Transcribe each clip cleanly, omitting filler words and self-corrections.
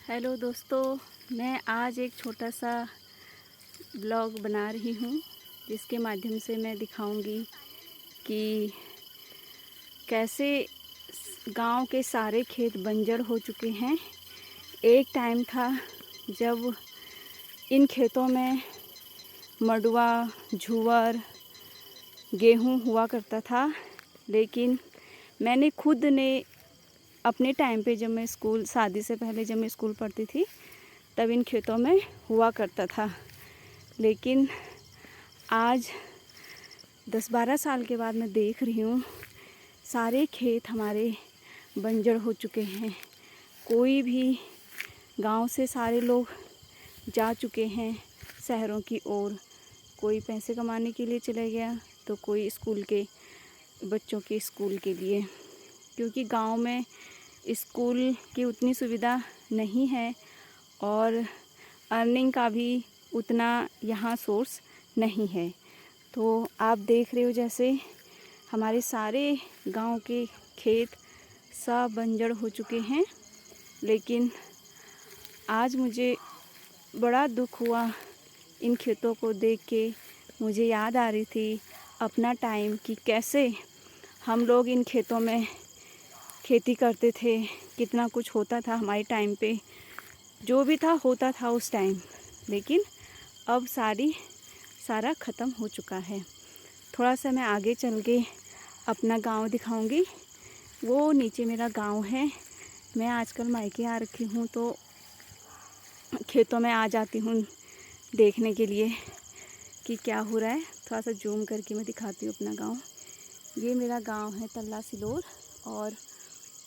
Hello दोस्तों, मैं आज एक छोटा सा ब्लॉग बना रही हूँ जिसके माध्यम से मैं दिखाऊंगी कि कैसे गांव के सारे खेत बंजर हो चुके हैं। एक टाइम था जब इन खेतों में मडुआ, जुआर, गेहूँ हुआ करता था, लेकिन मैंने खुद ने अपने टाइम पे, जब मैं शादी से पहले जब मैं स्कूल पढ़ती थी, तब इन खेतों में हुआ करता था। लेकिन आज 10-12 साल के बाद मैं देख रही हूँ सारे खेत हमारे बंजर हो चुके हैं। कोई भी गांव से सारे लोग जा चुके हैं शहरों की ओर। कोई पैसे कमाने के लिए चले गया, तो कोई स्कूल के बच्चों के स्कूल के लिए, क्योंकि गांव में स्कूल की उतनी सुविधा नहीं है और अर्निंग का भी उतना यहाँ सोर्स नहीं है। तो आप देख रहे हो जैसे हमारे सारे गांव के खेत सब बंजर हो चुके हैं। लेकिन आज मुझे बड़ा दुख हुआ इन खेतों को देख के। मुझे याद आ रही थी अपना टाइम कि कैसे हम लोग इन खेतों में खेती करते थे, कितना कुछ होता था हमारे टाइम पे। जो भी था होता था उस टाइम, लेकिन अब सारा ख़त्म हो चुका है। थोड़ा सा मैं आगे चल के अपना गांव दिखाऊंगी। वो नीचे मेरा गांव है। मैं आजकल मायके आ रखी हूँ, तो खेतों में आ जाती हूँ देखने के लिए कि क्या हो रहा है। थोड़ा सा जूम करके मैं दिखाती हूँ अपना गांव। ये मेरा गांव है तल्ला सिलोर, और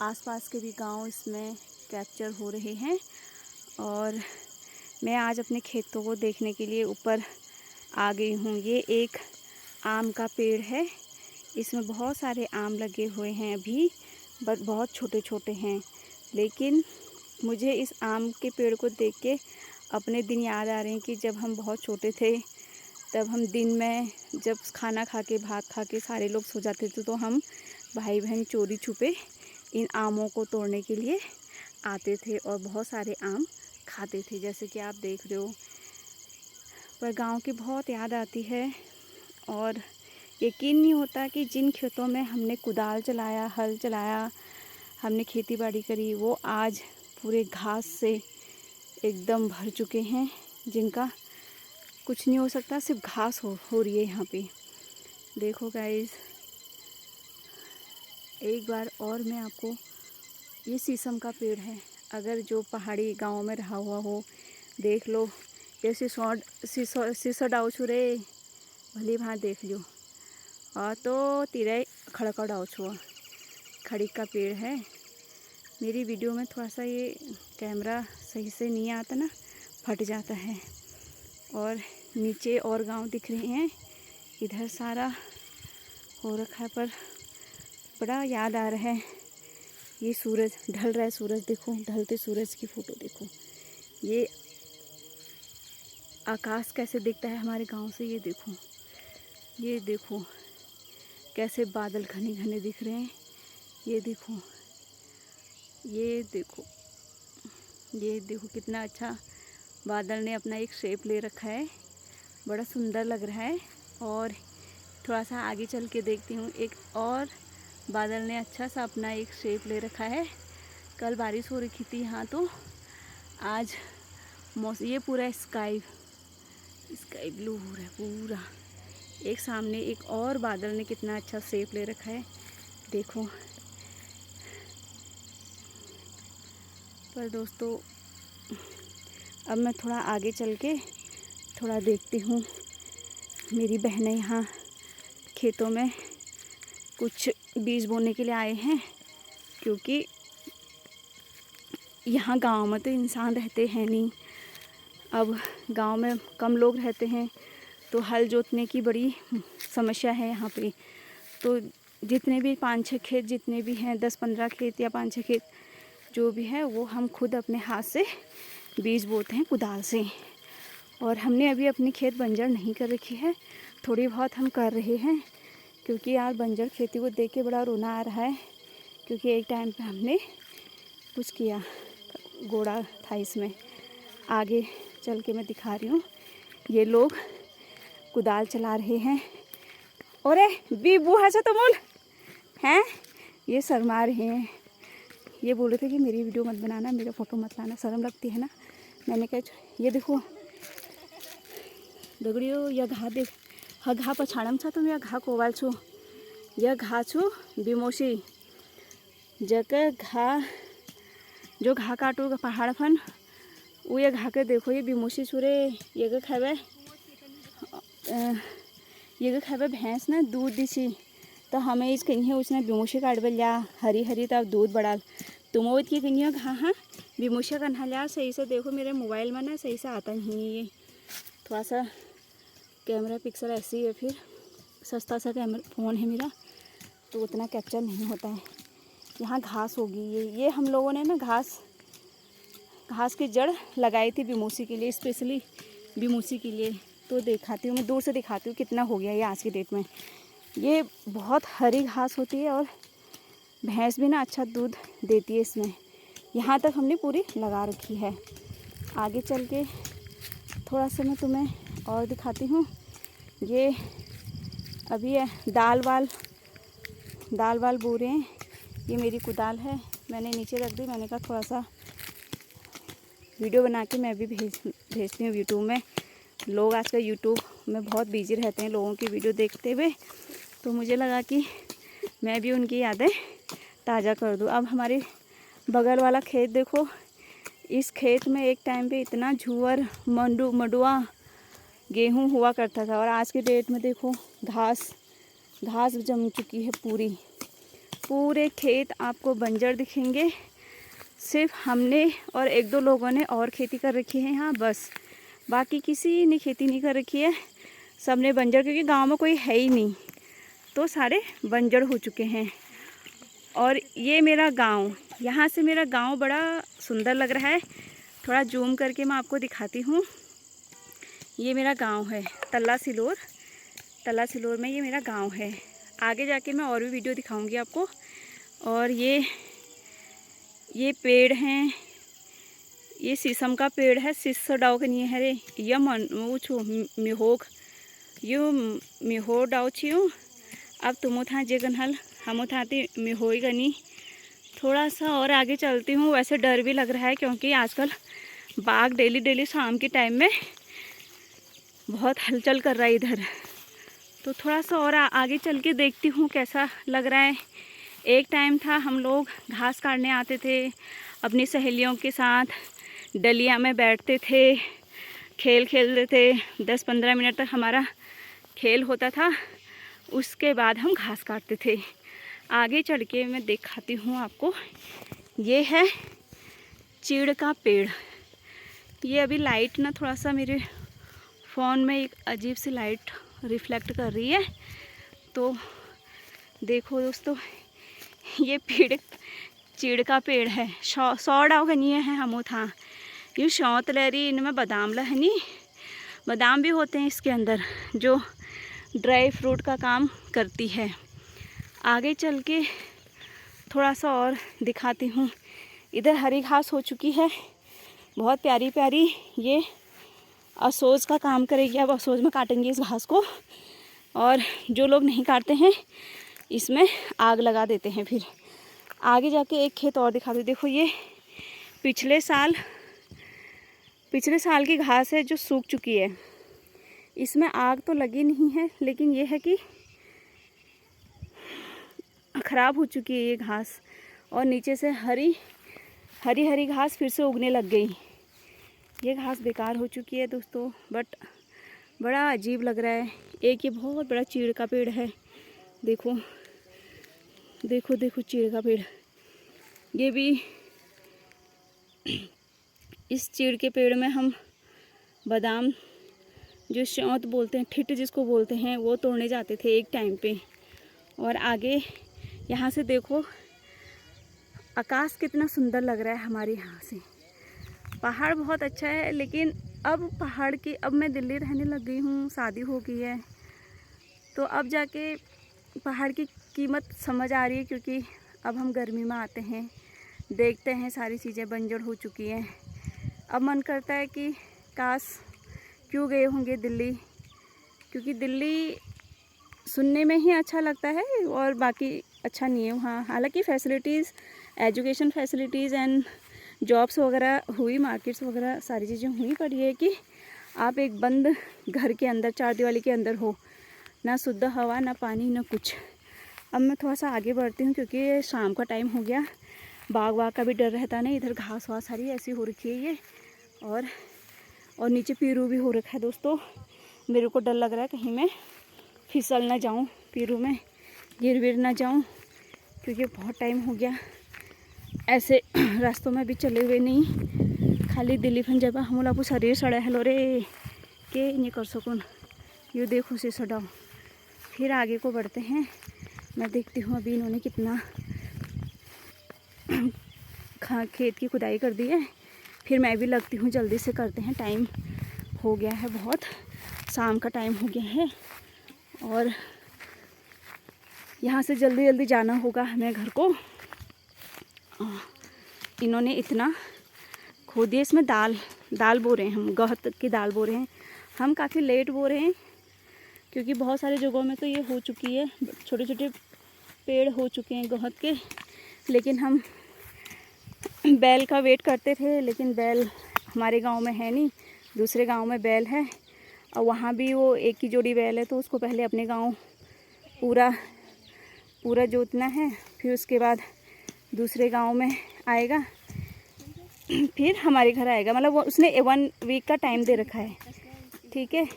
आसपास के भी गांव इसमें कैप्चर हो रहे हैं। और मैं आज अपने खेतों को देखने के लिए ऊपर आ गई हूँ। ये एक आम का पेड़ है, इसमें बहुत सारे आम लगे हुए हैं अभी, बट बहुत छोटे छोटे हैं। लेकिन मुझे इस आम के पेड़ को देख के अपने दिन याद आ रहे हैं कि जब हम बहुत छोटे थे, तब हम दिन में जब खाना खा के, भात खा के सारे लोग सो जाते थे, तो हम भाई बहन चोरी छुपे इन आमों को तोड़ने के लिए आते थे और बहुत सारे आम खाते थे, जैसे कि आप देख रहे हो। पर गांव की बहुत याद आती है, और यकीन नहीं होता कि जिन खेतों में हमने कुदाल चलाया, हल चलाया, हमने खेती बाड़ी करी, वो आज पूरे घास से एकदम भर चुके हैं, जिनका कुछ नहीं हो सकता, सिर्फ घास हो रही है यहाँ पे। देखो गाइस, एक बार और मैं आपको, ये शीशम का पेड़ है। अगर जो पहाड़ी गांव में रहा हुआ हो, देख लो। ये शीशो डाउ छु रे, भली भाँत देख लियो। और तो तिरे खड़का डाउ छुआ, खड़ी का पेड़ है। मेरी वीडियो में थोड़ा सा ये कैमरा सही से नहीं आता ना, फट जाता है। और नीचे और गांव दिख रहे हैं, इधर सारा हो रखा है, पर बड़ा याद आ रहा है। ये सूरज ढल रहा है, सूरज देखो, ढलते सूरज की फ़ोटो देखो। ये आकाश कैसे दिखता है हमारे गांव से, ये देखो। ये देखो कैसे बादल घने घने दिख रहे हैं। ये देखो, ये देखो, ये देखो कितना अच्छा बादल ने अपना एक शेप ले रखा है, बड़ा सुंदर लग रहा है। और थोड़ा सा आगे चल के देखती हूँ, एक और बादल ने अच्छा सा अपना एक शेप ले रखा है। कल बारिश हो रखी थी यहाँ, तो आज मौसम, ये पूरा स्काई ब्लू हो रहा है पूरा। एक सामने एक और बादल ने कितना अच्छा शेप ले रखा है, देखो। पर दोस्तों, अब मैं थोड़ा आगे चल के थोड़ा देखती हूँ। मेरी बहनें यहाँ खेतों में कुछ बीज बोने के लिए आए हैं, क्योंकि यहाँ गांव में तो इंसान रहते हैं नहीं। अब गांव में कम लोग रहते हैं, तो हल जोतने की बड़ी समस्या है यहाँ पे। तो जितने भी 5-6 खेत जितने भी हैं, 10-15 खेत या 5-6 खेत जो भी है, वो हम खुद अपने हाथ से बीज बोते हैं कुदाल से। और हमने अभी अपनी खेत बंजर नहीं कर रखी है, थोड़ी बहुत हम कर रहे हैं, क्योंकि यार बंजर खेती को देख के बड़ा रोना आ रहा है। क्योंकि एक टाइम पे हमने कुछ किया, घोड़ा था इसमें। आगे चल के मैं दिखा रही हूँ। ये लोग कुदाल चला रहे हैं। अरे बी बूहा से तो मोल हैं, ये शर्मा रहे हैं। ये बोल रहे थे कि मेरी वीडियो मत बनाना, मेरा फ़ोटो मत लाना, शर्म लगती है ना। मैंने कहा ये देखो दगड़ियों, यह घा देख, हा घा पछाड़म छा तुम, यह घा कोवाल छो, यह घा छो बिमोशी जगह घा, जो घा काटो पहाड़ फन वो ये घा के देखो, ये बिमोशी छुरे ये खावे, ये खावे भैंस ना दूध दीसी, तो हमें इस कहीं उसने बिमोशी काट लिया हरी हरी, तब दूध बढ़ा तुम वो की कहीं घा। हाँ बिमोशी का नहा लिया सही से। देखो मेरे मोबाइल में ना सही से आता नहीं, ये थोड़ा सा कैमरा पिक्सल ऐसी है, फिर सस्ता सा कैमरा फ़ोन है मेरा, तो उतना कैप्चर नहीं होता है। यहाँ घास होगी, ये हम लोगों ने ना घास की जड़ लगाई थी बिमोशी के लिए, स्पेशली बिमोशी के लिए। तो दिखाती हूँ मैं, दूर से दिखाती हूँ कितना हो गया ये आज की डेट में। ये बहुत हरी घास होती है और भैंस भी ना अच्छा दूध देती है इसमें। यहाँ तक हमने पूरी लगा रखी है। आगे चल के थोड़ा सा मैं तुम्हें और दिखाती हूँ। ये अभी है दाल वाल बो रहे हैं। ये मेरी कुदाल है, मैंने नीचे रख दी। मैंने कहा थोड़ा सा वीडियो बना के मैं भी भेजती हूँ यूट्यूब में। लोग आजकल यूट्यूब में बहुत बिजी रहते हैं लोगों की वीडियो देखते हुए, तो मुझे लगा कि मैं भी उनकी यादें ताज़ा कर दूँ। अब हमारे बगल वाला खेत देखो, इस खेत में एक टाइम पे इतना जूअर मंडुआ गेहूँ हुआ करता था, और आज की डेट में देखो घास जम चुकी है। पूरे खेत आपको बंजर दिखेंगे। सिर्फ हमने और एक दो लोगों ने और खेती कर रखी है यहाँ, बस बाकी किसी ने खेती नहीं कर रखी है। सबने बंजर, क्योंकि गांव में कोई है ही नहीं, तो सारे बंजर हो चुके हैं। और ये मेरा गांव, यहाँ से मेरा गांव बड़ा सुंदर लग रहा है। थोड़ा जूम करके मैं आपको दिखाती हूँ। ये मेरा गांव है तल्ला सिलोर में, ये मेरा गांव है। आगे जाके मैं और भी वीडियो दिखाऊंगी आपको। और ये पेड़ हैं, ये शीशम का पेड़ है, शीशो डाव के नहीं है रे, यह मन वो छू मिहोग, यो मिहो डाव छियो। अब तुम था जे गनहल हम थाती मिहोई गनी। थोड़ा सा और आगे चलती हूँ। वैसे डर भी लग रहा है, क्योंकि आजकल बाघ डेली शाम के टाइम में बहुत हलचल कर रहा है इधर। तो थोड़ा सा और आगे चल के देखती हूँ कैसा लग रहा है। एक टाइम था हम लोग घास काटने आते थे अपनी सहेलियों के साथ, डलिया में बैठते थे, खेल खेलते थे। 10-15 मिनट तक हमारा खेल होता था, उसके बाद हम घास काटते थे। आगे चढ़ के मैं दिखाती हूँ आपको। ये है चीड़ का पेड़। ये अभी लाइट ना थोड़ा सा मेरे फ़ोन में एक अजीब सी लाइट रिफ्लेक्ट कर रही है, तो देखो दोस्तों, ये पेड़ चीड़ का पेड़ है। 100 डाव गनी है हम था। ये शौत लहरी, इनमें बादाम लहनी, बादाम भी होते हैं इसके अंदर, जो ड्राई फ्रूट का काम करती है। आगे चल के थोड़ा सा और दिखाती हूँ। इधर हरी घास हो चुकी है बहुत प्यारी प्यारी, ये असोज का काम करेगी। अब असोज में काटेंगे इस घास को, और जो लोग नहीं काटते हैं इसमें आग लगा देते हैं। फिर आगे जाके एक खेत और दिखा दूँ। देखो ये पिछले साल की घास है जो सूख चुकी है। इसमें आग तो लगी नहीं है, लेकिन ये है कि ख़राब हो चुकी है ये घास, और नीचे से हरी घास फिर से उगने लग गई। ये घास बेकार हो चुकी है दोस्तों, बट बड़ा अजीब लग रहा है। एक ये बहुत बड़ा चीड़ का पेड़ है, देखो देखो देखो चीड़ का पेड़। ये भी, इस चीड़ के पेड़ में हम बादाम, जो शौत बोलते हैं, ठिठ जिसको बोलते हैं, वो तोड़ने जाते थे एक टाइम पे। और आगे यहाँ से देखो आकाश कितना सुंदर लग रहा है हमारे यहाँ से। पहाड़ बहुत अच्छा है, लेकिन अब मैं दिल्ली रहने लग गई हूँ, शादी हो गई है, तो अब जाके पहाड़ की कीमत समझ आ रही है। क्योंकि अब हम गर्मी में आते हैं, देखते हैं सारी चीज़ें बंजर हो चुकी हैं। अब मन करता है कि काश क्यों गए होंगे दिल्ली, क्योंकि दिल्ली सुनने में ही अच्छा लगता है और बाकी अच्छा नहीं है वहाँ। हालांकि facilities, education facilities and jobs वगैरह हुई, मार्केट्स वगैरह सारी चीज़ें हुई, पर ये है कि आप एक बंद घर के अंदर, चार दीवारी के अंदर हो, ना शुद्ध हवा, ना पानी, ना कुछ। अब मैं थोड़ा सा आगे बढ़ती हूँ क्योंकि शाम का टाइम हो गया, बाग वाग का भी डर रहता नहीं। इधर घास वास सारी ऐसी हो रखी है ये, और नीचे पीरू भी हो रखा है दोस्तों। मेरे को डर लग रहा है कहीं मैं फिसल ना जाऊँ, पीरू में गिर विर ना जाऊँ, क्योंकि बहुत टाइम हो गया ऐसे रास्तों में भी चले हुए नहीं। खाली दिल्ली फन जब हम लोग शरीर सड़ा हेलो रे के नहीं कर सकूँ। ये देखो से सड़ाओ। फिर आगे को बढ़ते हैं। मैं देखती हूँ अभी इन्होंने कितना खेत की खुदाई कर दी है। फिर मैं भी लगती हूँ, जल्दी से करते हैं, टाइम हो गया है बहुत, शाम का टाइम हो गया है और यहाँ से जल्दी जल्दी जाना होगा हमें घर को। इन्होंने इतना खो दिया। इसमें दाल बो रहे हैं हम, गहत की दाल बो रहे हैं हम। काफ़ी लेट बो रहे हैं क्योंकि बहुत सारी जगहों में तो ये हो चुकी है, छोटे छोटे पेड़ हो चुके हैं गहत के। लेकिन हम बैल का वेट करते थे, लेकिन बैल हमारे गांव में है नहीं, दूसरे गांव में बैल है और वहाँ भी वो एक ही जोड़ी बैल है, तो उसको पहले अपने गांव पूरा जोतना है, फिर उसके बाद दूसरे गांव में आएगा, फिर हमारे घर आएगा। मतलब वो उसने 1 वीक का टाइम दे रखा है, ठीक है।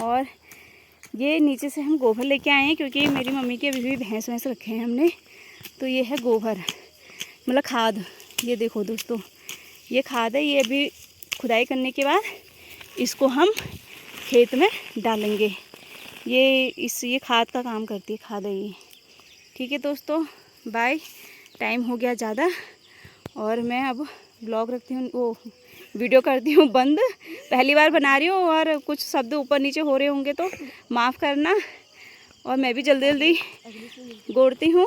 और ये नीचे से हम गोबर लेके आए हैं क्योंकि मेरी मम्मी के अभी भी भैंस वैंस रखे हैं हमने, तो ये है गोबर, मतलब खाद। ये देखो दोस्तों, ये खाद है। ये अभी खुदाई करने के बाद इसको हम खेत में डालेंगे। ये खाद का काम करती है, खाद है ये, ठीक है दोस्तों। बाय। टाइम हो गया ज़्यादा और मैं अब ब्लॉग रखती हूँ, वो वीडियो करती हूँ बंद। पहली बार बना रही हूँ और कुछ शब्द ऊपर नीचे हो रहे होंगे तो माफ़ करना। और मैं भी जल्दी जल्दी गोड़ती हूँ,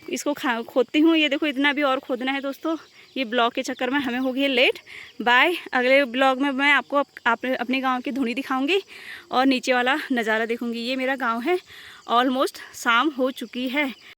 इसको खोदती हूँ। ये देखो इतना भी और खोदना है दोस्तों। ये ब्लॉग के चक्कर में हमें हो गई लेट। बाय। अगले ब्लॉग में मैं आपको अपने गांव की धुनी दिखाऊंगी और नीचे वाला नज़ारा देखूंगी। ये मेरा गांव है, ऑलमोस्ट शाम हो चुकी है।